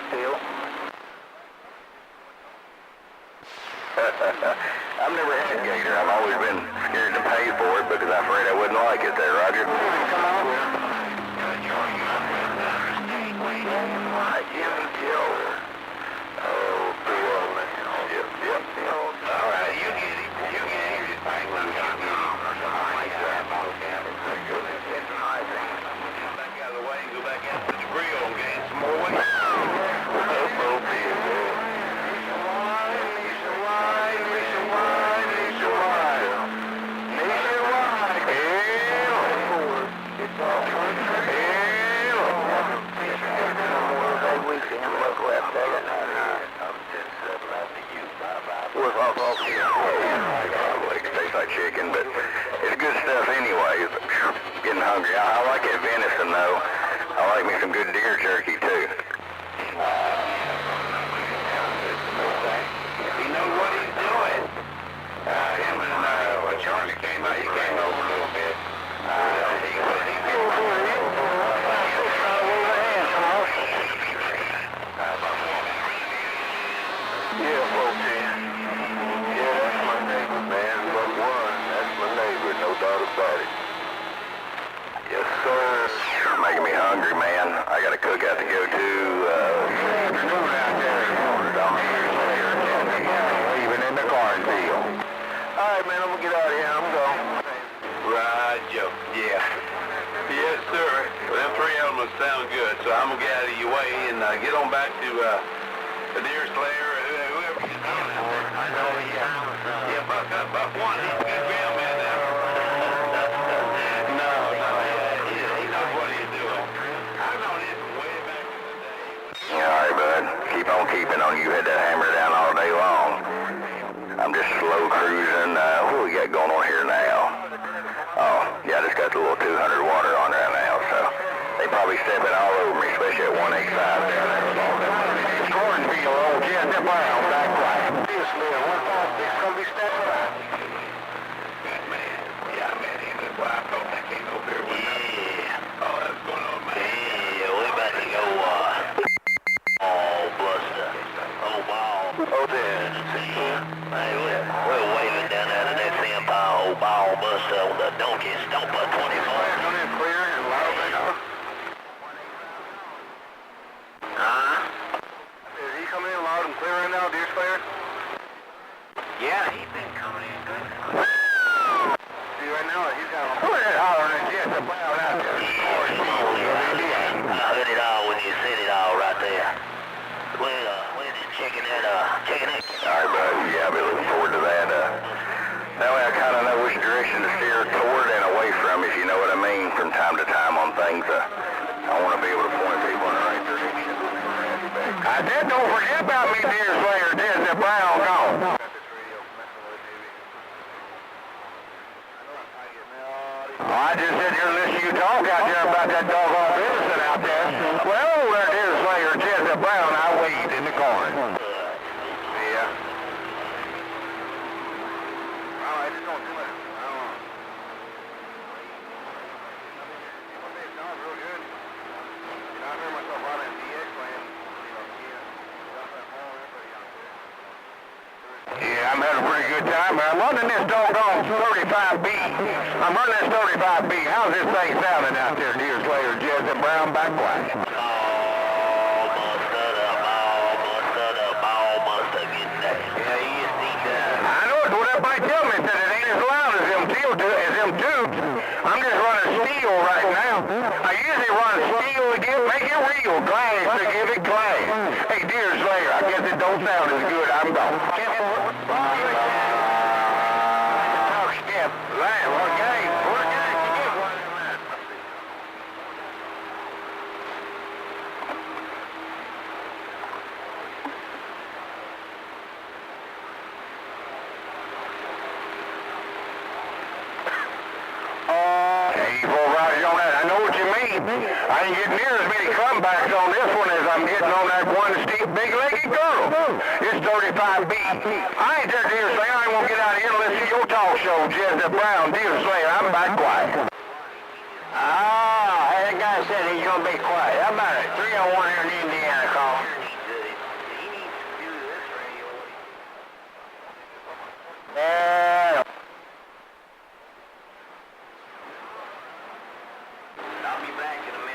still. I've never had gator. I've always been scared to pay for it because I'm afraid I wouldn't like it there, Roger. Come on. Jimmy Joe. Oh, too old now. Yep. All right, you get it. You get it. Just bang one down or something like that. It's a nice thing. Come back out of the way and go back out to the grill and gain some more weight. Tastes like chicken, but it's good stuff anyways. Getting hungry. I like that venison though. I like me some good deer jerky too. He knows what he's doing. Him and Charlie came out. He came over a little bit. Yes, sir. Making me hungry, man. I got a cookout to go to. Afternoon out there. Leaving in the cornfield. All right, man. I'm gonna get out of here. I'm going. Right, Joe. Yeah. Yes, sir. Well, them three elements sound good, so I'm gonna get out of your way and get on back to the deer slayer or whoever gets on out there. I know, yeah. Yeah, Buck one. He's a good ground man now. He knows what he's doing. I've known him from way back in the day. Yeah, all right, bud. Keep on keeping on. You had that hammer down all day long. I'm just slow cruising. What do we got going on here now? Oh, yeah, I just got the little 200 water on right now, so they probably stepping all over me, especially at 185 there. Cornfield, old Jessie Brown, back right. This man, 156, gonna be stepping right. That man, yeah, I met him. That's why I thought I came over here with him. Yeah. Oh, that's going on, man. Yeah, we're about to go, Buster. Ball. Oh, there. Hey, we're waving down out of that sand pile, Ball Buster on the donkey stomper 24. Come in clear and loud, man. Is he coming in loud and clear right now, deer slayer? Yeah, he's been coming in good. See, right now, he's got a hollering at Jessie Brown out there. I heard it all when you said it all right there. We're just checking that. All right, bud. Yeah, I'll be looking forward to that. That way I kind of know which direction to steer toward and away from, if you know what I mean, from time to time on things. I want to be able to point people in the right direction. I said, don't forget about me, deer slayer, Jessie Brown, gone. I just sit here and listen to you talk out there about that doggone venison out there. Well, there, deer slayer, Jessie Brown, I waved in the corn. Yeah. Well, I just don't do it. I don't know. It sounds real good. You know, I heard myself out in DX playing, yeah, I'm having a pretty good time. I'm running this doggone 35B. I'm running this 35B. How's this thing sounding out there, deer slayer, Jessie Brown, back black? Ball Buster, getting that. Yeah, he is deep down. I know it's what everybody tells me, that it ain't as loud as them tubes. I'm just running steel right now. I usually run steel to make it real, glass to give it glass. Hey, deer slayer, I guess it don't sound as good. I'm gone. I ain't getting near as many comebacks on this one as I'm getting on that one big-legged girl. It's 35B. I ain't there, deer slayer. I ain't gonna get out of here and listen to your talk show, Jessie Brown, deer slayer. I'm back quiet. That guy said he's gonna be quiet. How about it? 301 here in Indiana, call. back in a